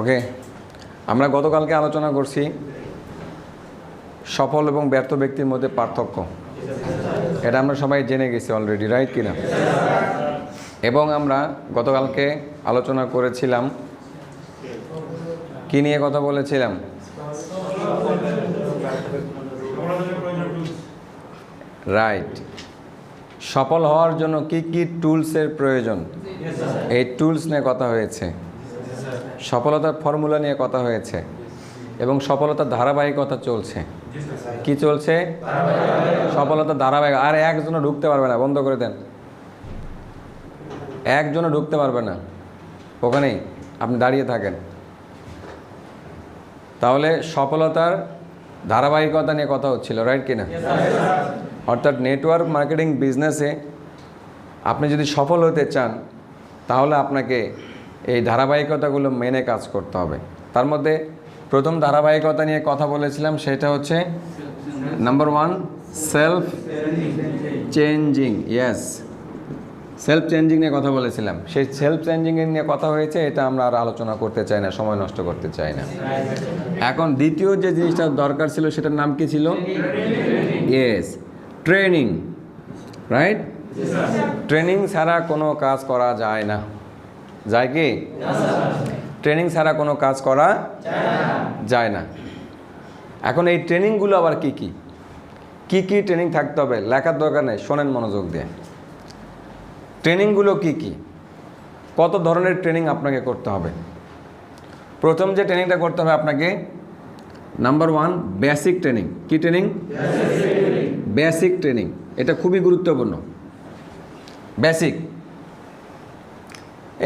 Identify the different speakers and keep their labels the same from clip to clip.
Speaker 1: ওকে, আমরা গতকালকে আলোচনা করছি সফল এবং ব্যর্থ ব্যক্তির মধ্যে পার্থক্য। এটা আমরা সবাই জেনে গেছি অলরেডি, রাইট কিনা? এবং আমরা গতকালকে আলোচনা করেছিলাম কি নিয়ে কথা বলেছিলাম? রাইট, সফল হওয়ার জন্য কি কি টুলসের প্রয়োজন, এই টুলস নিয়ে কথা হয়েছে। সফলতার ফর্মুলা নিয়ে কথা হয়েছে এবং সফলতার ধারাবাহিকতা চলছে। কি চলছে? সফলতার ধারাবাহিক। আর একজনও ঢুকতে পারবে না, বন্ধ করে দেন। একজনও ঢুকতে পারবে না ওখানেই, আপনি দাঁড়িয়ে থাকেন। তাহলে সফলতার ধারাবাহিকতা নিয়ে কথা হচ্ছিল, রাইট কিনা? অর্থাৎ নেটওয়ার্ক মার্কেটিং বিজনেসে আপনি যদি সফল হতে চান তাহলে আপনাকে এই ধারাবাহিকতাগুলো মেনে কাজ করতে হবে। তার মধ্যে প্রথম ধারাবাহিকতা নিয়ে কথা বলেছিলাম, সেটা হচ্ছে number 1, self changing. Yes, self changing নিয়ে কথা বলেছিলাম। সেই সেলফ চেঞ্জিং নিয়ে কথা হয়েছে, এটা আমরা আর আলোচনা করতে চাই না, সময় নষ্ট করতে চাই না। এখন দ্বিতীয় যে জিনিসটা দরকার ছিল সেটার নাম কি ছিল? Yes, training. রাইট, ট্রেনিং ছাড়া কোনো কাজ করা যায় না। যায় কি? ট্রেনিং ছাড়া কোনো কাজ করা যায় না। এখন এই ট্রেনিংগুলো আবার কি কি কি কি ট্রেনিং থাকতে হবে? লেখার দরকার নেই, শোনেন মনোযোগ দিয়ে। ট্রেনিংগুলো কি কি, কত ধরনের ট্রেনিং আপনাকে করতে হবে? প্রথম যে ট্রেনিংটা করতে হবে আপনাকে, নাম্বার 1, বেসিক ট্রেনিং। কি ট্রেনিং? Basic training. এটা খুবই গুরুত্বপূর্ণ। বেসিক,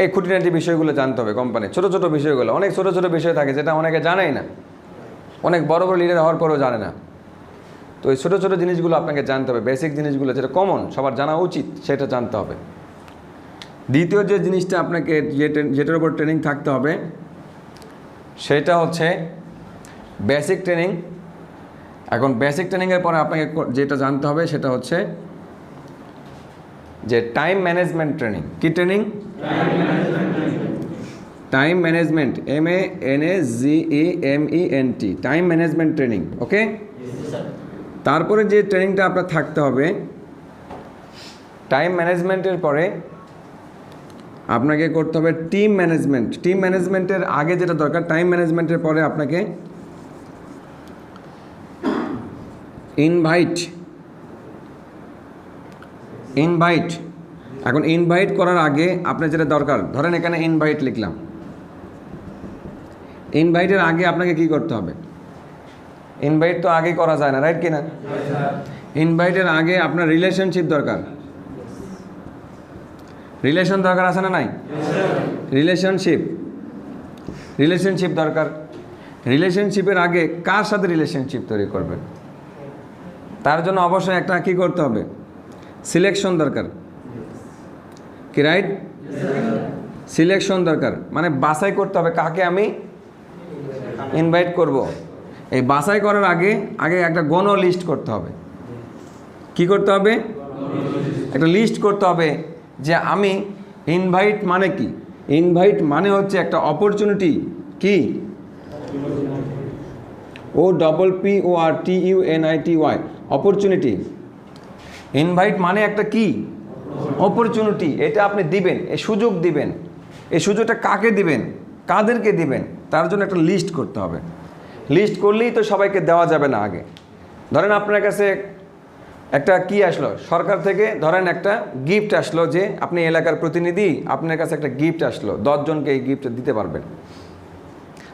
Speaker 1: এই খুঁটিনাটি বিষয়গুলো জানতে হবে কোম্পানি। ছোট ছোট বিষয়গুলো, অনেক ছোট ছোট বিষয় থাকে যেটা অনেকে জানেই না, অনেক বড় বড় লিডার হওয়ার পরেও জানে না। তো এই ছোটো ছোটো জিনিসগুলো আপনাকে জানতে হবে, বেসিক জিনিসগুলো যেটা কমন, সবার জানা উচিত, সেটা জানতে হবে। দ্বিতীয় যে জিনিসটা আপনাকে যেটার উপর ট্রেনিং থাকতে হবে সেটা হচ্ছে বেসিক ট্রেনিং। এখন বেসিক ট্রেনিংয়ের পরে আপনাকে যেটা জানতে হবে সেটা হচ্ছে যে টাইম ম্যানেজমেন্ট ট্রেনিং। কি training? Time management, MANAGEMENT, time management training. Okay, তারপরে যে ট্রেনিংটা আপনার থাকতে হবে টাইম ম্যানেজমেন্টের পরে আপনাকে করতে হবে টিম ম্যানেজমেন্ট। টিম ম্যানেজমেন্টের আগে যেটা দরকার, টাইম ম্যানেজমেন্টের পরে আপনাকে ইনভাইট। এখন ইনভাইট করার আগে আপনার যেটা দরকার, ধরেন এখানে ইনভাইট লিখলাম, ইনভাইটের আগে আপনাকে কি করতে হবে? ইনভাইট তো আগেই করা যায় না, রাইট কিনা? ইনভাইটের আগে আপনার রিলেশনশিপ দরকার। রিলেশন দরকার আছে না নাই? রিলেশনশিপ দরকার। রিলেশনশিপের আগে কার সাথে রিলেশনশিপ তৈরি করবেন তার জন্য অবশ্যই একটা কি করতে হবে? সিলেকশন দরকার। কি রাইট? সিলেকশন দরকার, মানে বাছাই করতে হবে কাকে আমি ইনভাইট করব। এই বাছাই করার আগে একটা গণ লিস্ট করতে হবে। কি করতে হবে? একটা লিস্ট করতে হবে যে আমি ইনভাইট মানে কি? ইনভাইট মানে হচ্ছে একটা অপরচুনিটি। কি? OPPORTUNITY, opportunity. ইনভাইট মানে একটা কি? অপরচুনিটি। এটা আপনি দিবেন, এই সুযোগ দিবেন। এই সুযোগটা কাকে দিবেন, কাদেরকে দিবেন, তার জন্য একটা লিস্ট করতে হবে। লিস্ট করলেই তো সবাইকে দেওয়া যাবে না। আগে ধরেন আপনার কাছে একটা কি আসলো সরকার থেকে, ধরেন একটা গিফট আসলো যে আপনি এলাকার প্রতিনিধি, আপনার কাছে একটা গিফট আসলো, 10 জনকে এই গিফট দিতে পারবেন।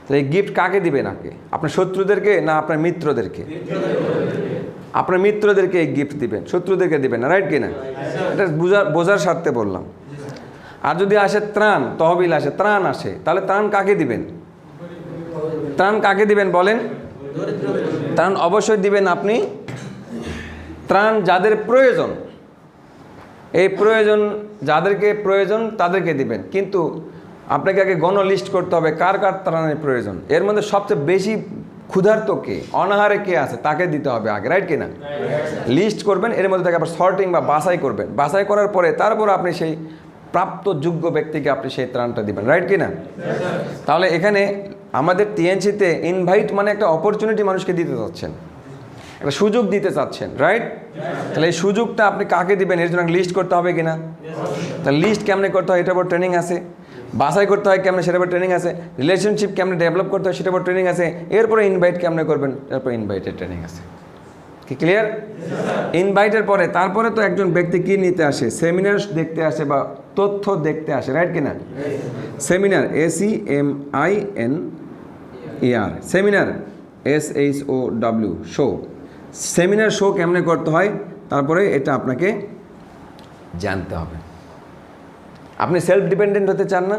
Speaker 1: তো এই গিফট কাকে দিবেন? আগে আপনার শত্রুদেরকে না আপনার মিত্রদেরকে? আপনার মিত্রদেরকে এই গিফট দিবেন, শত্রুদেরকে দিবেন না, রাইট কিনা? এটা বোঝার স্বার্থে বললাম। আর যদি আসে ত্রাণ, তহবিল আসে, ত্রাণ আসে, তাহলে ত্রাণ কাকে দিবেন? ত্রাণ কাকে দিবেন বলেন? ত্রাণ অবশ্যই দিবেন আপনি ত্রাণ যাদের প্রয়োজন, এই প্রয়োজন যাদেরকে প্রয়োজন তাদেরকে দিবেন। কিন্তু আপনাকে আগে গণ লিস্ট করতে হবে কার কার ত্রাণের প্রয়োজন। এর মধ্যে সবচেয়ে বেশি ক্ষুধার্ত কে, অনাহারে কে আছে, তাকে দিতে হবে আগে, রাইট কিনা? লিস্ট করবেন, এর মধ্যে থেকে আবার সর্টিং বা বাছাই করবেন। বাছাই করার পরে তারপর আপনি সেই প্রাপ্ত যোগ্য ব্যক্তিকে আপনি সেই ত্রাণটা দিবেন, রাইট কি না? তাহলে এখানে আমাদের টিএনসিতে ইনভাইট মানে একটা অপরচুনিটি মানুষকে দিতে চাচ্ছেন, একটা সুযোগ দিতে চাচ্ছেন, রাইট? তাহলে এই সুযোগটা আপনি কাকে দিবেন এর জন্য লিস্ট করতে হবে কিনা? তাহলে লিস্ট কেমনে করতে হয় এটার উপর ট্রেনিং আছে, বাছাই করতে হয় কেমনে সেটার উপর ট্রেনিং আছে, রিলেশনশিপ কেমনে ডেভেলপ করতে হয় সেটার উপর ট্রেনিং আছে, এরপরে ইনভাইট কেমনে করবেন এরপর ইনভাইটের ট্রেনিং আছে। কি ক্লিয়ার? ইনভাইটের পরে তারপরে তো একজন ব্যক্তি কি নিতে আসে? সেমিনার দেখতে আসে বা তথ্য দেখতে আসে, রাইট কিনা? Seminar SEMINAR, seminar SHOW, show. Seminar show কেমনে করতে হয় তারপরে এটা আপনাকে জানতে হবে। আপনি সেলফ ডিপেন্ডেন্ট হতে চান না?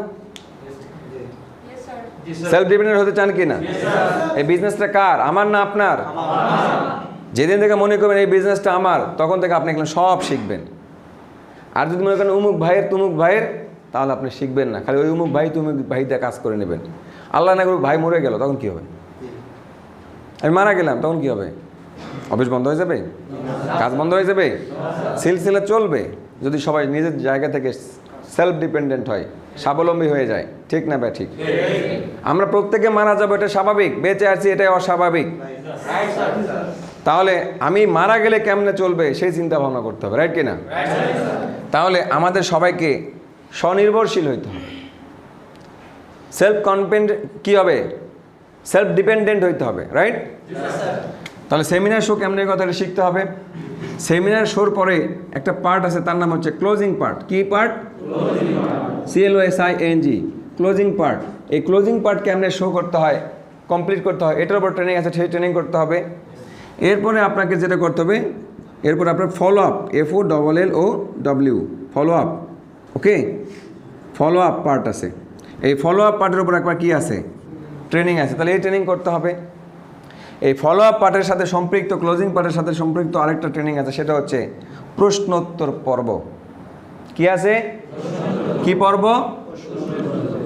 Speaker 1: সেলফ ডিপেন্ডেন্ট হতে চান কি না? এই বিজনেসটা কার? আমার না আপনার? যেদিন থেকে মনে করবেন এই বিজনেসটা আমার, তখন থেকে আপনি এগুলো সব শিখবেন। আর যদি মনে করেন উমুক ভাইয়ের তুমুক ভাইয়ের, তাহলে আপনি শিখবেন না, খালি ওই উমুক ভাই তুমুক ভাই দিয়ে কাজ করে নেবেন। আল্লাহ না করুক ভাই মরে গেল, তখন কী হবে? আমি মারা গেলাম, তখন কী হবে? অফিস বন্ধ হয়ে যাবে? কাজ বন্ধ হয়ে যাবে? সিলসিলা চলবে যদি সবাই নিজের জায়গা থেকে সেলফ ডিপেন্ডেন্ট হয়, স্বাবলম্বী হয়ে যায়, ঠিক না ভাই? ঠিক। আমরা প্রত্যেকে মারা যাবো, এটা স্বাভাবিক। বেঁচে আছি, এটাই অস্বাভাবিক। তাহলে আমি মারা গেলে কেমনে চলবে সেই চিন্তা ভাবনা করতে হবে, রাইট কিনা? তাহলে আমাদের সবাইকে স্বনির্ভরশীল হইতে হবে, সেলফ কনফিডেন্ট কি হবে? সেলফ ডিপেন্ডেন্ট হইতে হবে, রাইট? তাহলে সেমিনার শো কেমনে কথাটা শিখতে হবে। সেমিনার শোর পরে একটা পার্ট আছে, তার নাম হচ্ছে ক্লোজিং পার্ট। কি পার্ট? CLOSING, closing part. এই ক্লোজিং পার্ট কেমনে শো করতে হয়, কমপ্লিট করতে হয়, এটার উপর ট্রেনিং আছে, সেই ট্রেনিং করতে হবে। এরপরে আপনাকে যেটা করতে হবে, এরপর আপনার follow up, FOLLOW, follow up. Okay, follow up part আছে। এই ফলো আপ পার্টের উপর একবার কি আছে? ট্রেনিং আছে। তাহলে এই ট্রেনিং করতে হবে। এই ফলো আপ পার্টের সাথে সম্পৃক্ত, ক্লোজিং পার্টের সাথে সম্পৃক্ত আরেকটা ট্রেনিং আছে, সেটা হচ্ছে প্রশ্নোত্তর পর্ব। কি আছে? কি পর্ব?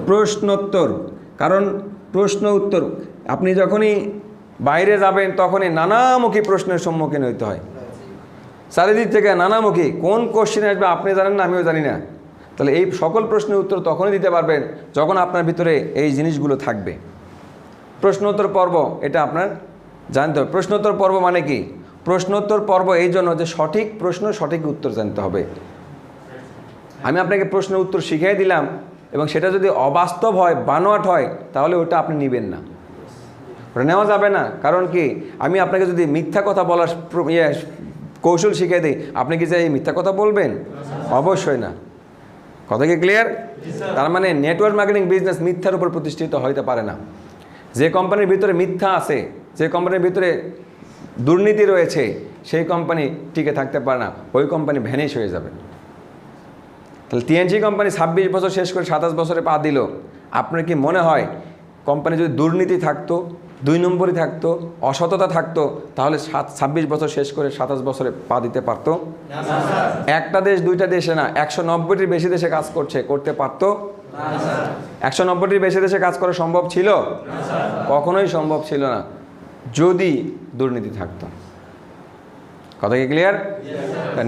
Speaker 1: প্রশ্নোত্তর। কারণ প্রশ্ন উত্তর আপনি যখনই বাইরে যাবেন তখনই নানামুখী প্রশ্নের সম্মুখীন হইতে হয়, চারিদিক থেকে নানামুখী। কোন কোশ্চেন আসবে আপনি জানেন না, আমিও জানি না। তাহলে এই সকল প্রশ্নের উত্তর তখনই দিতে পারবেন যখন আপনার ভিতরে এই জিনিসগুলো থাকবে। প্রশ্নোত্তর পর্ব এটা আপনার জানতে হবে। প্রশ্নোত্তর পর্ব মানে কি? প্রশ্নোত্তর পর্ব এই জন্য যে সঠিক প্রশ্ন সঠিক উত্তর জানতে হবে। আমি আপনাকে প্রশ্নের উত্তর শিখিয়ে দিলাম এবং সেটা যদি অবাস্তব হয়, বানোয়াট হয়, তাহলে ওটা আপনি নেবেন না, ওটা নেওয়া যাবে না। কারণ কি, আমি আপনাকে যদি মিথ্যা কথা বলার কৌশল শিখিয়ে দিই, আপনি কি চাই মিথ্যা কথা বলবেন? অবশ্যই না। কথা কি ক্লিয়ার? তার মানে নেটওয়ার্ক মার্কেটিং বিজনেস মিথ্যার উপর প্রতিষ্ঠিত হইতে পারে না। যে কোম্পানির ভিতরে মিথ্যা আছে, যে কোম্পানির ভিতরে দুর্নীতি রয়েছে, সেই কোম্পানি টিকে থাকতে পারে না, ওই কোম্পানি ভ্যানিশ হয়ে যাবে। তাহলে TNC কোম্পানি 26 বছর শেষ করে 27 বছরে পা দিল। আপনার কি মনে হয় কোম্পানি যদি দুর্নীতি থাকতো, 2 নম্বরই থাকতো, অসততা থাকতো, তাহলে 26 বছর শেষ করে 27 বছরে পা দিতে পারতো? একটা দেশ, দুইটা দেশে না, 190টির বেশি দেশে কাজ করতে পারতো? 190টির বেশি দেশে কাজ করা সম্ভব ছিল? কখনোই সম্ভব ছিল না যদি দুর্নীতি থাকতো। কথা কি ক্লিয়ার?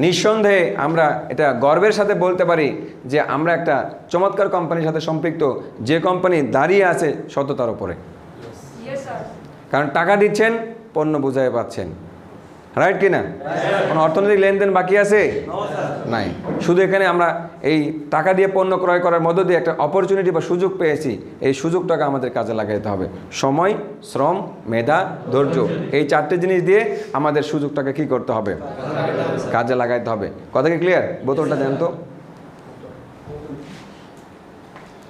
Speaker 1: নিঃসন্দেহে আমরা এটা গর্বের সাথে বলতে পারি যে আমরা একটা চমৎকার কোম্পানির সাথে সম্পৃক্ত, যে কোম্পানি দাঁড়িয়ে আছে সততার উপরে। কারণ টাকা দিচ্ছেন, পণ্য বুঝাই পাচ্ছেন, রাইট কি না? কোনো অর্থনৈতিক লেনদেন বাকি আছে? নাই। শুধু এখানে আমরা এই টাকা দিয়ে পণ্য ক্রয় করার মধ্য দিয়ে একটা অপরচুনিটি বা সুযোগ পেয়েছি। এই সুযোগটাকে আমাদের কাজে লাগাইতে হবে। সময়, শ্রম, মেধা, ধৈর্য, এই 4টে জিনিস দিয়ে আমাদের সুযোগটাকে কি করতে হবে? কাজে লাগাইতে হবে। কথা কি ক্লিয়ার? বোতলটা দেন তো।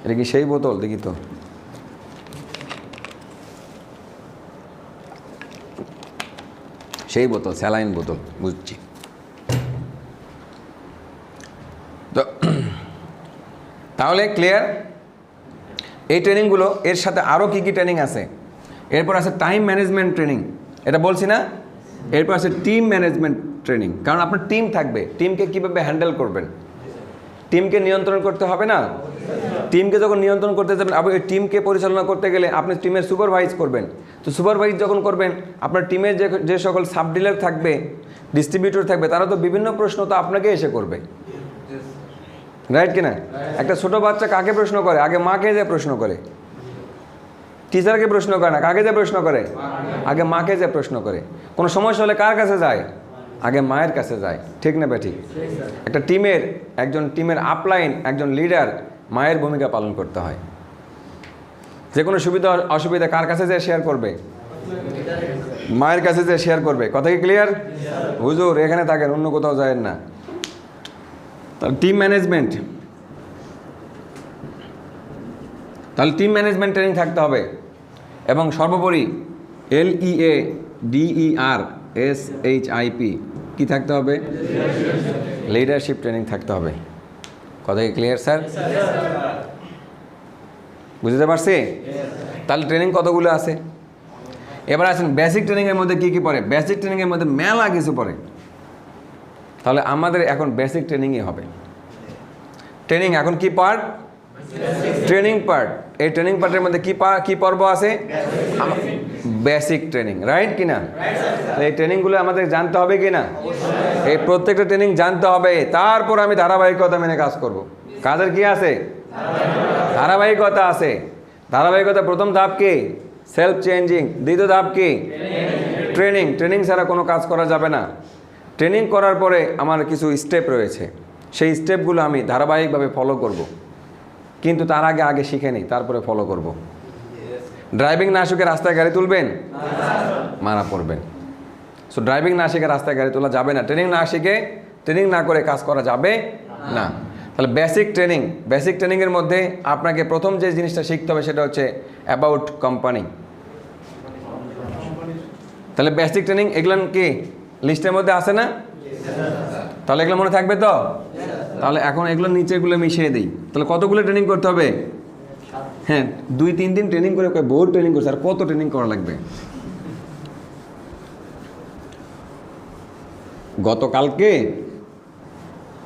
Speaker 1: এটা কি সেই বোতল? দেখি তো। সেই বোতল, স্যালাইন বোতল, বুঝছি। তো তাহলে ক্লিয়ার? এই ট্রেনিংগুলো, এর সাথে আরও কী কী ট্রেনিং আছে? এরপর আছে টাইম ম্যানেজমেন্ট ট্রেনিং, এটা বলছি না? এরপর আছে টিম ম্যানেজমেন্ট ট্রেনিং, কারণ আপনার টিম থাকবে, টিমকে কীভাবে হ্যান্ডেল করবেন, টিমকে নিয়ন্ত্রণ করতে হবে না? টিমকে যখন নিয়ন্ত্রণ করতে যাবেন, আপনি টিমকে পরিচালনা করতে গেলে আপনি টিমের সুপারভাইজ করবেন। তো সুপারভাইজ যখন করবেন, আপনার টিমের যে সকল সাব ডিলার থাকবে, ডিস্ট্রিবিউটর থাকবে, তারা তো বিভিন্ন প্রশ্ন তো আপনাকে এসে করবে। রাইট কিনা? একটা ছোট বাচ্চা কাকে প্রশ্ন করে? আগে মাকে যে প্রশ্ন করে, টিচারকে প্রশ্ন করে না, কাকে যে প্রশ্ন করে? আগে মাকে যে প্রশ্ন করে। কোনো সমস্যা হলে কার কাছে যায়? আগে মায়ের কাছে যায়। ঠিক না বেঠিক? একটা একজন টিমের আপলাইন, একজন লিডার মায়ের ভূমিকা পালন করতে হয়। যে কোনো সুবিধা অসুবিধা কার কাছে যে শেয়ার করবে? মায়ের কাছে যে শেয়ার করবে। কথা কি ক্লিয়ার? হুজুর এখানে থাকেন, অন্য কোথাও যায়েন না। তাহলে টিম ম্যানেজমেন্ট, ট্রেনিং থাকতে হবে। এবং সর্বোপরি LEADERSHIP কি থাকতে হবে? লিডারশিপ ট্রেনিং থাকতে হবে। কথা কি ক্লিয়ার স্যার? বুঝতে পারছি? তাহলে ট্রেনিং কতগুলো আছে? এবার আসেন বেসিক ট্রেনিংয়ের মধ্যে কী কী পড়ে? বেসিক ট্রেনিংয়ের মধ্যে মেলা কিছু পড়ে। তাহলে আমাদের এখন বেসিক ট্রেনিংই হবে। ট্রেনিং এখন কি পার্ট? Training part. এই ট্রেনিং পার্টের মধ্যে কি পর্ব আছে? বেসিক ট্রেনিং, রাইট কিনা? এই ট্রেনিংগুলো আমাদের জানতে হবে কি না? এই প্রত্যেকটা ট্রেনিং জানতে হবে, তারপর আমি ধারাবাহিকতা মেনে কাজ করব। কাজের কি আছে? ধারাবাহিকতা আছে। ধারাবাহিকতা প্রথম ধাপ কি? Self changing. দ্বিতীয় ধাপ কি? ট্রেনিং। ট্রেনিং ছাড়া কোনো কাজ করা যাবে না। ট্রেনিং করার পরে আমার কিছু স্টেপ রয়েছে, সেই স্টেপগুলো আমি ধারাবাহিকভাবে ফলো করব। কিন্তু তার আগে শিখে নিই, তারপরে ফলো করব। ড্রাইভিং না শিখে রাস্তায় গাড়ি তুলবেন? মারা পড়বেন। সো ড্রাইভিং না শিখে রাস্তায় গাড়ি তোলা যাবে না। ট্রেনিং না করে কাজ করা যাবে না। তাহলে বেসিক ট্রেনিংয়ের মধ্যে আপনাকে প্রথম যে জিনিসটা শিখতে হবে সেটা হচ্ছে অ্যাবাউট কোম্পানি। তাহলে বেসিক ট্রেনিং এগুলো কি লিস্টের মধ্যে আছে না? তাহলে এগুলো মনে থাকবে তো? তাহলে এখন এগুলো নিচেগুলো মিশিয়ে দিই। তাহলে কতগুলো ট্রেনিং করতে হবে? হ্যাঁ, 2-3 দিন ট্রেনিং করে বহু ট্রেনিং করছে, আর কত ট্রেনিং করা লাগবে?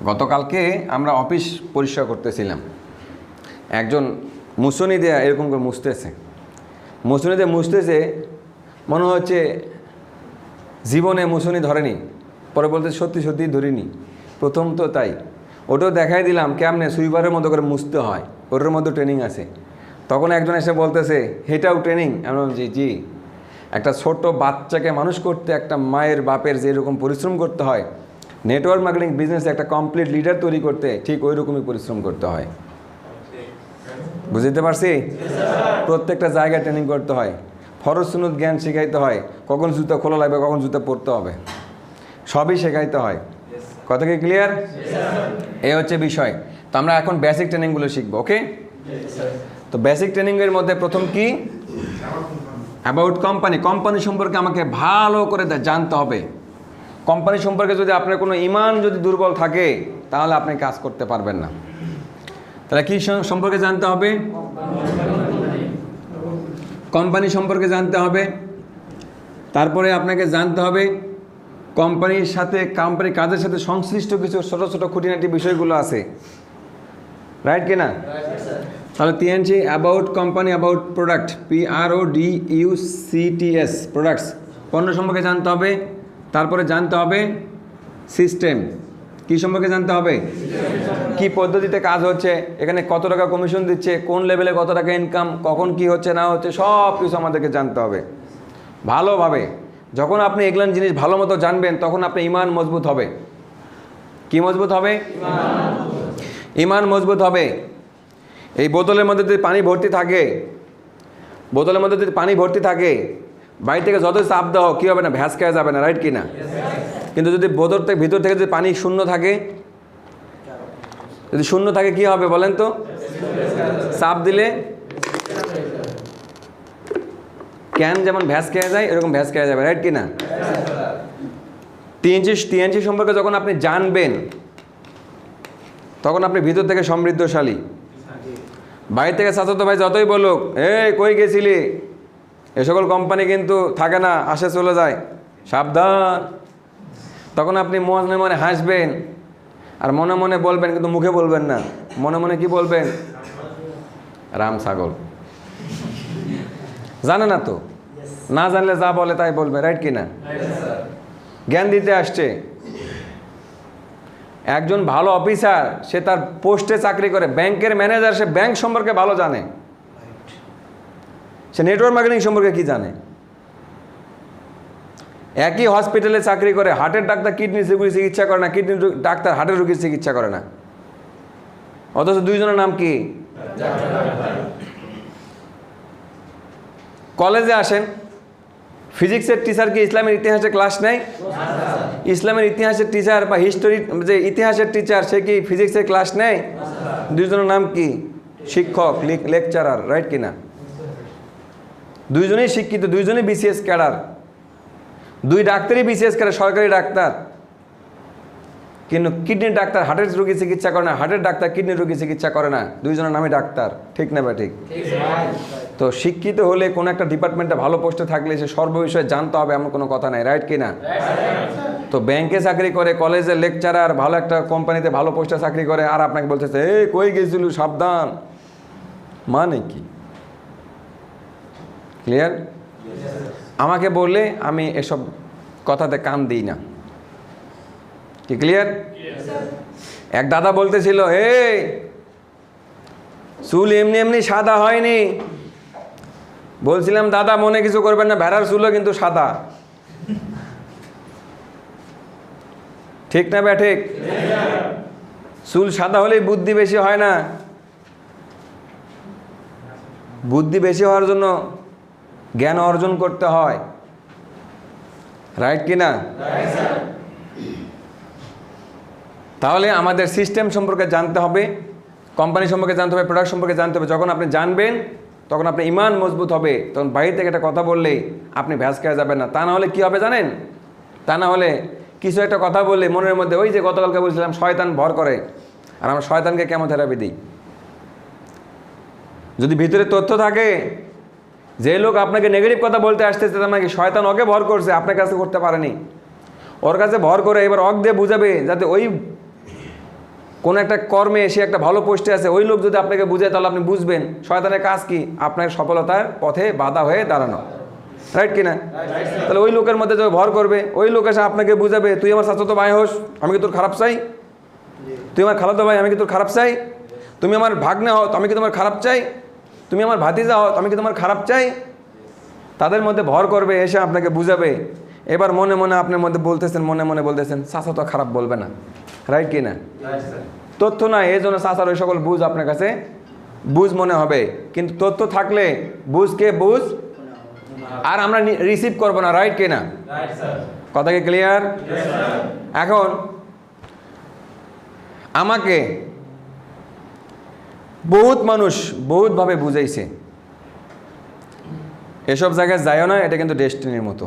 Speaker 1: গতকালকে আমরা অফিস পরিষ্কার করতেছিলাম। একজন মুছনি দিয়ে এরকম করে মুছতেছে, মনে হচ্ছে জীবনে মুছনি ধরেনি। পরে বলতে সত্যি ধরিনি। প্রথম তো তাই। ওটাও দেখাই দিলাম কেমনে সুইপারের মতো করে মুছতে হয়, ওটার মধ্যে ট্রেনিং আছে। তখন একজন এসে বলতেছে এটাও ট্রেনিং। আমি বললাম জি। একটা ছোট্ট বাচ্চাকে মানুষ করতে একটা মায়ের বাপের যেরকম পরিশ্রম করতে হয়, নেটওয়ার্ক মার্কেটিং বিজনেসে একটা কমপ্লিট লিডার তৈরি করতে ঠিক ওই রকমই পরিশ্রম করতে হয়। বুঝতে পারছি? প্রত্যেকটা জায়গায় ট্রেনিং করতে হয়, ফরজ সুন্নত জ্ঞান শেখাইতে হয়, কখন জুতা খোলা লাগবে, কখন জুতা পরতে হবে, সবই শেখাইতে হয়। কথা কি ক্লিয়ার? এই হচ্ছে বিষয়। তো আমরা এখন বেসিক ট্রেনিংগুলো শিখবো। ওকে? তো বেসিক ট্রেনিংয়ের মধ্যে প্রথম কি? অ্যাবাউট কোম্পানি সম্পর্কে আমাকে ভালো করে জানতে হবে। কোম্পানি সম্পর্কে যদি আপনার কোনো ঈমান যদি দুর্বল থাকে তাহলে আপনি কাজ করতে পারবেন না। তাহলে কি সম্পর্কে জানতে হবে? কোম্পানি সম্পর্কে জানতে হবে। তারপরে আপনাকে জানতে হবে কোম্পানির কাজের সাথে সংশ্লিষ্ট কিছু ছোট ছোট খুঁটিনাটি বিষয়গুলো আছে, রাইট কিনা? তাহলে TNC about company, about product, PRODUCTS, products, পণ্য সম্পর্কে জানতে হবে। তারপরে জানতে হবে সিস্টেম। কি সম্পর্কে জানতে হবে? কি পদ্ধতিতে কাজ হচ্ছে, এখানে কত টাকা কমিশন দিচ্ছে, কোন লেভেলে কত টাকা ইনকাম, কখন কি হচ্ছে না হচ্ছে, সব কিছু আমাদেরকে জানতে হবে ভালোভাবে। যখন আপনি এগুলো জিনিস ভালো মতো জানবেন তখন আপনার ঈমান মজবুত হবে। কি মজবুত হবে? ঈমান মজবুত হবে। এই বোতলের মধ্যে যদি পানি ভর্তি থাকে, বাইরে থেকে যতই চাপ দাও কী হবে না, ভ্যাস খেয়ে যাবে না, রাইট কি না? কিন্তু যদি ভিতর থেকে যদি পানি শূন্য থাকে কি হবে বলেন তো? চাপ দিলে ক্যান যেমন ভ্যাস খেয়ে যায় এরকম ভ্যাস খেয়ে যাবে, রাইট কি না? TNC সম্পর্কে যখন আপনি জানবেন তখন আপনি ভিতর থেকে সমৃদ্ধশালী। বাইরে থেকে চাচাতো ভাই যতই বলুক কই গেছিলি, এ সকল কোম্পানি কিন্তু থাকে না, আসে চলে যায়, সাবধান। তখন আপনি মনে মনে হাসবেন আর মনে মনে বলবেন, কিন্তু মুখে বলবেন না। মনে মনে কি বলবেন? রাম ছাগল। জানে না তো, না জানলে যা বলে তাই বলবে, রাইট কি না? জ্ঞান দিতে আসছে। একজন ভালো অফিসার, সে তার পোস্টে চাকরি করে, ব্যাংকের ম্যানেজার, সে ব্যাংক সম্পর্কে ভালো জানে, সে নেটওয়ার্ক মার্কেটিং সম্পর্কে কি জানে। একই হসপিটালে চাকরি করে, হার্টের ডাক্তার কিডনি রোগীর চিকিৎসা করে না, কিডনি ডাক্তার হার্টের রোগীর চিকিৎসা করে না, অথচ দুইজনের নাম কি? কলেজে আসেন, ফিজিক্সের টিচার কি ইসলামের ইতিহাসে ক্লাস নেয়? ইসলামের ইতিহাসের টিচার বা হিস্টোরি যে ইতিহাসের টিচার, সে কি ফিজিক্সের ক্লাস নেয়? দুইজনের নাম কি? শিক্ষক, লেকচারার, রাইট কিনা? দুইজনেই শিক্ষিত, দুইজনেই বিসিএস ক্যাডার, দুই ডাক্তারই বিসিএস ক্যাডার, সরকারি ডাক্তার, কিন্তু কিডনির ডাক্তার হার্টের রোগী চিকিৎসা করে না, হার্টের ডাক্তার কিডনি রোগী চিকিৎসা করে না, দুইজনের নামই ডাক্তার, ঠিক না? বা ঠিক? তো শিক্ষিত হলে কোনো একটা ডিপার্টমেন্টে ভালো পোস্টে থাকলে সে সর্ববিষয়ে জানতে হবে এমন কোনো কথা নাই, রাইট কিনা? তো ব্যাংকে চাকরি করে, কলেজে লেকচারার, ভালো একটা কোম্পানিতে ভালো পোস্টে চাকরি করে, আর আপনাকে বলতেছে এই কই গেছিল সাবধান, মানে কি? ক্লিয়ার? আমাকে বললে আমি এসব কথাতে কান দিই না, কি ক্লিয়ার? এক দাদা বলতেছিল, এই চুল এমনি এমনি সাদা হয়নি। বলছিলাম দাদা মনে কিছু করবেন না, ভেড়ার চুলও কিন্তু সাদা, ঠিক না? বে ঠিক? চুল সাদা হলেই বুদ্ধি বেশি হয় না, বুদ্ধি বেশি হওয়ার জন্য জ্ঞান অর্জন করতে হয়, রাইট কিনা? তাহলে আমাদের সিস্টেম সম্পর্কে জানতে হবে, কোম্পানি সম্পর্কে জানতে হবে, প্রোডাক্ট সম্পর্কে জানতে হবে। যখন আপনি জানবেন তখন আপনার ইমান মজবুত হবে, তখন বাইরে থেকে একটা কথা বললেই আপনি ভ্যাস খেয়ে যাবেন না। তা না হলে কী হবে জানেন? তা না হলে কিছু একটা কথা বললে মনের মধ্যে ওই যে গতকালকে বলছিলাম শয়তান ভর করে, আর আমরা শয়তানকে কেমন থেরাপি দিই? যদি ভিতরে তথ্য থাকে যে লোক আপনাকে নেগেটিভ কথা বলতে আসতেছে, তার মানে শয়তান ওকে ভর করছে, আপনার কাছে করতে পারেনি, ওর কাছে ভর করে এবার অক দিয়ে বুঝাবে, যাতে ওই কোনো একটা কর্মে সে একটা ভালো পোস্টে আছে, ওই লোক যদি আপনাকে বুঝায় তাহলে আপনি বুঝবেন শয়তানের কাজ কি, আপনার সফলতার পথে বাধা হয়ে দাঁড়ানো, রাইট কিনা? তাহলে ওই লোকের মধ্যে যে ভর করবে, ওই লোক এসে আপনাকে বুঝাবে তুই আমার চাচাতো ভাই হোস, আমি কি তোর খারাপ চাই? তুই আমার খালাতো ভাই, আমি কি তোর খারাপ চাই? তুমি আমার ভাগ্নে হও, আমি কি তোমার খারাপ চাই? তুমি আমার ভাতিজা হও, আমি কি তোমার খারাপ চাই? তাদের মধ্যে ভর করবে, এসে আপনাকে বুঝাবে। এবার মনে মনে আপনার মধ্যে বলতেছেন, মনে মনে বলতেছেন চাচা তো খারাপ বলবে না, রাইট কিনা? তথ্য না, এই জন্য চাচার ওই সকল বুঝ আপনার কাছে বুঝ মনে হবে, কিন্তু তথ্য থাকলে বুঝকে বুঝ আর আমরা রিসিভ করবো না, রাইট কিনা? কথা কি ক্লিয়ার? এখন আমাকে বহুত মানুষ বহুতভাবে বুঝাইছে এসব জায়গায় যাইও না, এটা কিন্তু ডেস্টিনির মতো।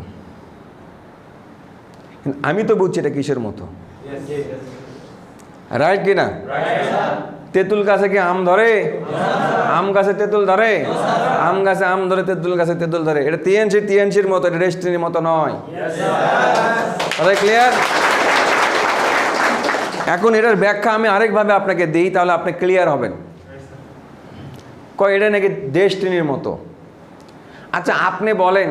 Speaker 1: আমি তো বুঝছি এটা কিসের মতো, রাইট কিনা? তেঁতুল গাছে কি আম ধরে? আম গাছে তেঁতুল ধরে? আম গাছে আম ধরে, তেঁতুল গাছে তেঁতুল ধরে। এটা টিএনসির মতো, এটা ডেস্টিনির মতো নয়। কথা ক্লিয়ার? এখন এটার ব্যাখ্যা আমি আরেকভাবে আপনাকে দিই, তাহলে আপনি ক্লিয়ার হবেন। এটা নাকি ডেস্টিনির মতো। আচ্ছা আপনি বলেন,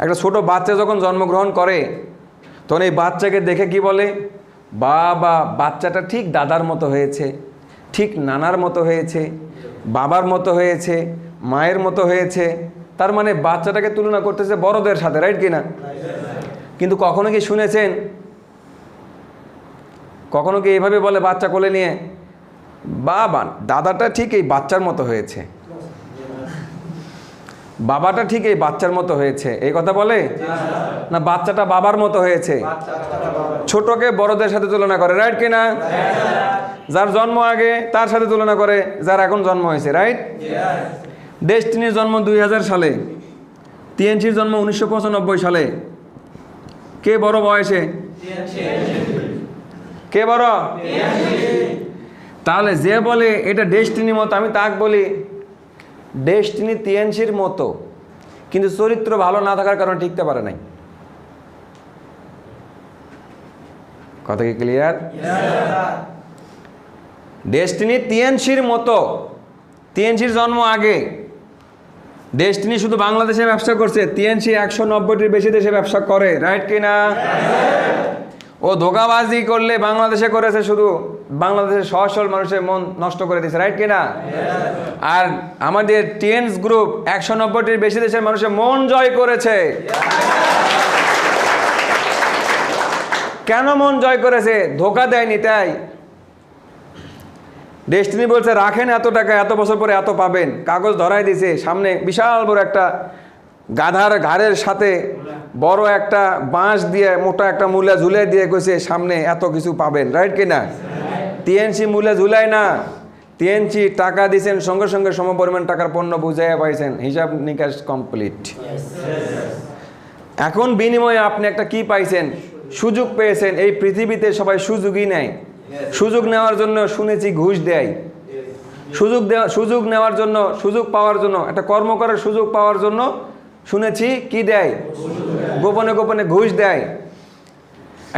Speaker 1: একটা ছোট বাচ্চা যখন জন্মগ্রহণ করে তখন এই বাচ্চাকে দেখে কি বলে? বাবা, বাচ্চাটা ঠিক দাদার মতো হয়েছে, ঠিক নানার মতো হয়েছে, বাবার মতো হয়েছে, মায়ের মতো হয়েছে। তার মানে বাচ্চাটাকে তুলনা করতেছে বড়দের সাথে, রাইট কিনা? কিন্তু কখনো কি শুনেছেন, কখনো কি এইভাবে বলে বাচ্চা কোলে নিয়ে, বাবা দাদাটা ঠিক এই বাচ্চার মতো হয়েছে, বাবাটা ঠিক এই বাচ্চার মতো হয়েছে, এই কথা বলে না? বাচ্চাটা বাবার মতো হয়েছে। ছোটকে বড়দের সাথে তুলনা করে, রাইট কিনা? যার জন্ম আগে তার সাথে তুলনা করে যার এখন জন্ম হয়েছে, রাইট? ডেস্টিনির জন্ম 2000 সালে, টিএনসির জন্ম 1995 সালে। কে বড় বয়সে? কে বড়? তাহলে যে বলে এটা ডেস্টিনির মতো, আমি তাকে বলি ডেস্টিনি টিএনসির মতো, কিন্তু চরিত্র ভালো না থাকার কারণে টিকতে পারে নাই। কথা কি ক্লিয়ার? ডেস্টিনি টিএনসির মতো, টিএনসির জন্ম আগে। ডেস্টিনি শুধু বাংলাদেশে ব্যবসা করছে, টিএনসি 190টির বেশি দেশে ব্যবসা করে, রাইট কিনা? ও ধোঁকাবাজি করলে বাংলাদেশে করেছে, শুধু বাংলাদেশের সহজ সরল মানুষের মন নষ্ট করে দিয়েছে, রাইট কিনা? আর আমাদের টিএনস গ্রুপ 190টির বেশি দেশের মানুষের মন জয় করেছে। কেন মন জয় করেছে? ধোঁকা দেয়নি তাই। ডেস্টিনি বলছে রাখেন এত টাকা, এত বছর পরে এত পাবেন, কাগজ ধরাই দিছে সামনে, বিশাল বড় একটা গাধার ঘাড়ের সাথে বড় একটা বাঁশ দিয়ে মোটা একটা মূলা ঝুলাই দিয়ে কইছে সামনে এত কিছু পাবেন, রাইট কিনা? টিএনসি মূলা ঝুলাই না, টিএনসি টাকা দিয়েছেন, সঙ্গে সঙ্গে সমপরিমাণ টাকার পণ্য বুঝাইয়া পাইছেন, হিসাব নিকাশ কমপ্লিট। এখন বিনিময়ে আপনি একটা কি পাইছেন? সুযোগ পেয়েছেন। এই পৃথিবীতে সবাই সুযোগই নেয়, সুযোগ নেওয়ার জন্য শুনেছি ঘুষ দেয়, সুযোগ নেওয়ার জন্য, সুযোগ পাওয়ার জন্য, একটা কর্ম করার সুযোগ পাওয়ার জন্য শুনেছি কি দেয়? গোপনে গোপনে ঘুষ দেয়।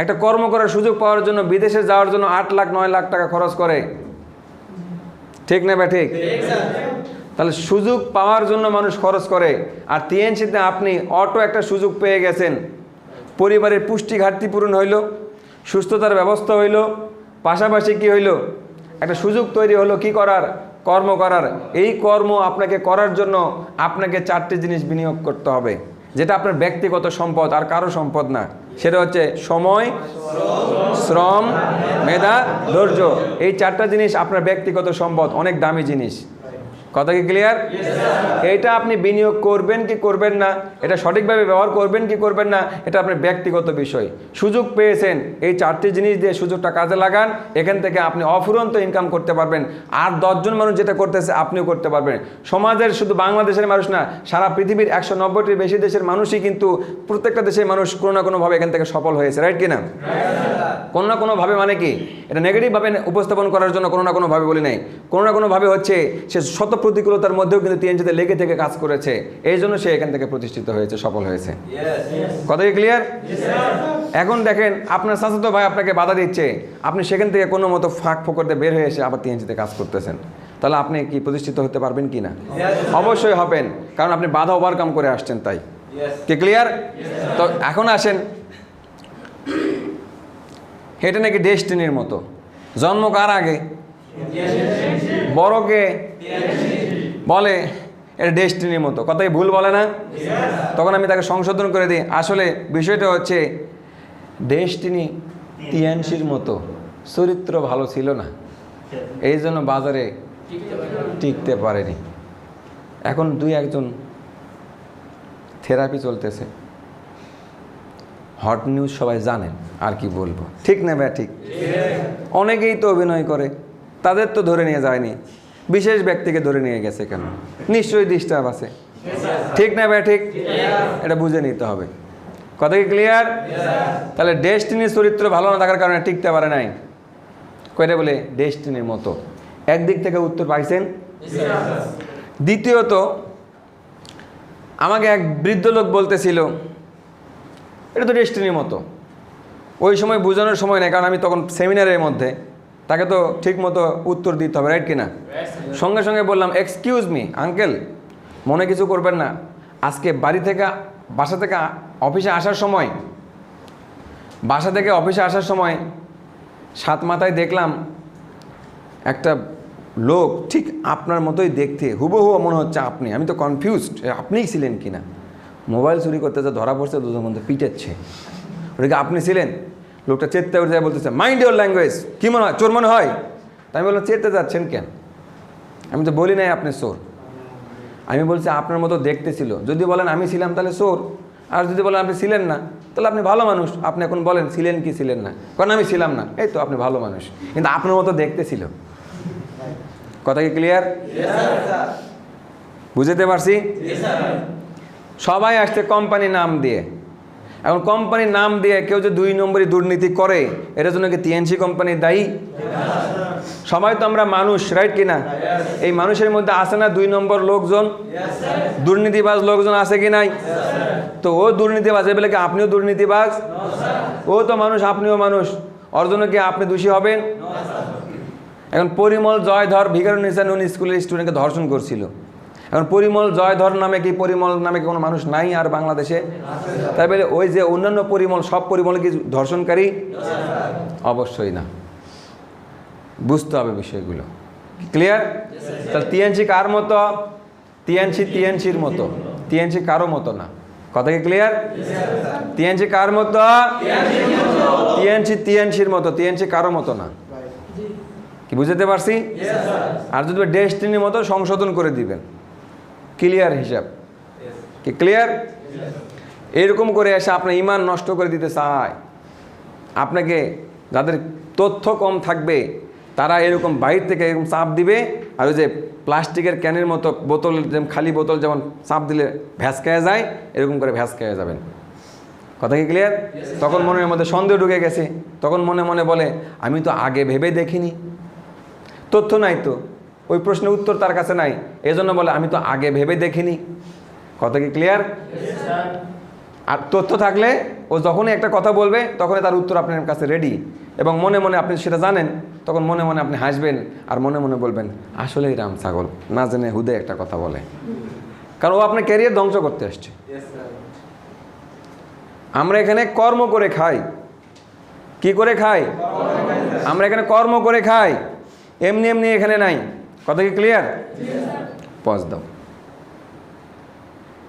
Speaker 1: একটা কর্ম করার সুযোগ পাওয়ার জন্য বিদেশে যাওয়ার জন্য 8 লাখ 9 লাখ টাকা খরচ করে, ঠিক না ভাই? ঠিক। তাহলে সুযোগ পাওয়ার জন্য মানুষ খরচ করে। আর টিএনসিতে আপনি অটো একটা সুযোগ পেয়ে গেছেন, পরিবারের পুষ্টি ঘাটতি পূরণ হইল, সুস্থতার ব্যবস্থা হইল, পাশাপাশি কি হইল? একটা সুযোগ তৈরি হলো কি করার? কর্ম করার। এই কর্ম আপনাকে করার জন্য আপনাকে 4টি জিনিস বিনিয়োগ করতে হবে, যেটা আপনার ব্যক্তিগত সম্পদ, আর কারো সম্পদ না। সেটা হচ্ছে সময়, শ্রম, মেধা, ধৈর্য। এই 4টা জিনিস আপনার ব্যক্তিগত সম্পদ, অনেক দামি জিনিস। কথা কি ক্লিয়ার? এইটা আপনি বিনিয়োগ করবেন কি করবেন না, এটা সঠিকভাবে ব্যবহার করবেন কি করবেন না, এটা আপনার ব্যক্তিগত বিষয়। সুযোগ পেয়েছেন, এই 4টি জিনিস দিয়ে সুযোগটা কাজে লাগান, এখান থেকে আপনি অফুরন্ত ইনকাম করতে পারবেন। আর 10 জন মানুষ যেটা করতেছে আপনিও করতে পারবেন। সমাজের শুধু বাংলাদেশের মানুষ না, সারা পৃথিবীর 190টির বেশি দেশের মানুষই কিন্তু, প্রত্যেকটা দেশের মানুষ কোনো না কোনোভাবে এখান থেকে সফল হয়েছে, রাইট কিনা? কোনো না কোনোভাবে মানে কি? এটা নেগেটিভভাবে উপস্থাপন করার জন্য কোনো না কোনোভাবে বলি নাই, কোনো না কোনোভাবে হচ্ছে সে শত প্রতিকূলতার মধ্যেও কিন্তু টিএনসিতে লেগে থেকে কাজ করেছে, এই জন্য সে এখান থেকে প্রতিষ্ঠিত হয়েছে, সফল হয়েছে। কথা কি ক্লিয়ার? এখন দেখেন আপনার চাচাতো ভাই আপনাকে বাধা দিচ্ছে, আপনি সেখান থেকে কোনো মতো ফাঁক ফোকরতে বের হয়ে এসে আবার টিএনসিতে কাজ করতেছেন, তাহলে আপনি কি প্রতিষ্ঠিত হতে পারবেন কি না? অবশ্যই হবেন, কারণ আপনি বাধা ওভারকাম করে আসছেন। তাই কি ক্লিয়ার? তো এখন আসেন, এটা নাকি ডেস্টিনির মতো। জন্ম কার আগে? বড়কে বলে এটা ডেস্টিনির মতো, কথাই ভুল বলে না? তখন আমি তাকে সংশোধন করে দিই, আসলে বিষয়টা হচ্ছে ডেস্টিনি টিএনসির মতো, চরিত্র ভালো ছিল না, এই জন্য বাজারে টিকতে পারেনি। এখন 2-1 থেরাপি চলতেছে, হট নিউজ সবাই জানেন, আর কি বলবো, ঠিক না ভাই? ঠিক। অনেকেই তো অভিনয় করে, তাদের তো ধরে নিয়ে যায়নি, বিশেষ ব্যক্তিকে ধরে নিয়ে গেছে কেন? নিশ্চয়ই ডিস্টার্ব আছে, ঠিক না ভাই? ঠিক। এটা বুঝে নিতে হবে। কথা কি ক্লিয়ার? তাহলে ডেস্টিনির চরিত্র ভালো না থাকার কারণে টিকতে পারে নাই, কয়টা বলে ডেস্টিনির মতো। একদিক থেকে উত্তর পাইছেন। দ্বিতীয়ত, আমাকে এক বৃদ্ধ লোক বলতেছিল এটা তো ডেস্টিনির মতো। ওই সময় বোঝানোর সময় নেই, কারণ আমি তখন সেমিনারের মধ্যে, তাকে তো ঠিক মতো উত্তর দিতে হবে, রাইট কিনা? সঙ্গে সঙ্গে বললাম, এক্সকিউজ মি আঙ্কেল, মনে কিছু করবেন না, আজকে বাসা থেকে অফিসে আসার সময় 7 মাথায় দেখলাম একটা লোক ঠিক আপনার মতোই দেখতে, হুবহু মনে হচ্ছে আপনি। আমি তো কনফিউজড, আপনিই ছিলেন কিনা। মোবাইল চুরি করতে যা ধরা পড়ছে, দুজন মধ্যে পিটাচ্ছে, ওটাকে আপনি ছিলেন? লোকটা চেতে উঠে যায়, বলতেছে মাইন্ড ইউর ল্যাঙ্গুয়েজ, কী মনে হয় চোর মনে হয়? তাই আমি বললাম চেতে যাচ্ছেন কেন? আমি তো বলি নাই আপনি চোর, আমি বলছি আপনার মতো দেখতে ছিল। যদি বলেন আমি ছিলাম তাহলে চোর, আর যদি বলেন আপনি ছিলেন না তাহলে আপনি ভালো মানুষ। আপনি এখন বলেন ছিলেন কি ছিলেন না, কারণ আমি ছিলাম না, এই তো আপনি ভালো মানুষ, কিন্তু আপনার মতো দেখতে ছিল। কথা কি ক্লিয়ার? বুঝতে পারছি? সবাই আসছে কোম্পানির নাম দিয়ে। এখন কোম্পানির নাম দিয়ে কেউ যে 2 নম্বরই দুর্নীতি করে, এটার জন্য কি টিএনসি কোম্পানি দায়ী? সবাই তো আমরা মানুষ, রাইট কিনা? এই মানুষের মধ্যে আছে না 2 নম্বর লোকজন, দুর্নীতিবাজ লোকজন আছে কি নাই? তো ও দুর্নীতিবাজ বলে কি আপনিও দুর্নীতিবাজ? ও তো মানুষ, আপনিও মানুষ, ওর জন্য কি আপনি দোষী হবেন? এখন পরিমল জয়ধর ভিকারুননিসা নুন স্কুলের স্টুডেন্টকে ধর্ষণ করছিল, এখন পরিমল জয়ধর নামে কি পরিমল নামে কি কোনো মানুষ নাই আর বাংলাদেশে? তাই বলে ওই যে অন্যান্য পরিমল, সব পরিমল কি ধর্ষণকারী? অবশ্যই না। বুঝতে হবে বিষয়গুলো। ক্লিয়ার? তাহলে টিএনসি কার মতো? টিএনসির মতো। টিএনসি কারো মতো না। কথা কি ক্লিয়ার? টিএনসি কার মতো? টিএনসির মতো। টিএনসি কারো মতো না। কি বুঝতে পারছি? আর যদি ডেস্টিনির মতো সংশোধন করে দিবেন। ক্লিয়ার হিসাব কি? ক্লিয়ার? এরকম করে এসে আপনার ইমান নষ্ট করে দিতে চায়। আপনাকে যাদের তথ্য কম থাকবে তারা এরকম বাইরে থেকে এরকম চাপ দিবে, আর ওই যে প্লাস্টিকের ক্যানের মতো বোতল, যেমন খালি বোতল যেমন চাপ দিলে ভ্যাসকায়া যায়, এরকম করে ভ্যাসকায়া যাবেন। কথা কি ক্লিয়ার? তখন মনের মধ্যে সন্দেহ ঢুকে গেছে, তখন মনে মনে বলে আমি তো আগে ভেবে দেখিনি, তথ্য নাই তো, ওই প্রশ্নের উত্তর তার কাছে নাই, এজন্য বলে আমি তো আগে ভেবে দেখিনি। কথা কি ক্লিয়ার? আর তথ্য থাকলে ও যখনই একটা কথা বলবে তখনই তার উত্তর আপনার কাছে রেডি, এবং মনে মনে আপনি সেটা জানেন, তখন মনে মনে আপনি হাসবেন আর মনে মনে বলবেন আসলেই রাম ছাগল, না জেনে হুদে একটা কথা বলে, কারণ ও আপনার ক্যারিয়ার ধ্বংস করতে আসছে। আমরা এখানে কর্ম করে খাই। কি করে খাই? আমরা এখানে কর্ম করে খাই, এমনি এমনি এখানে নাই। কথা কি ক্লিয়ার? পজ দাও।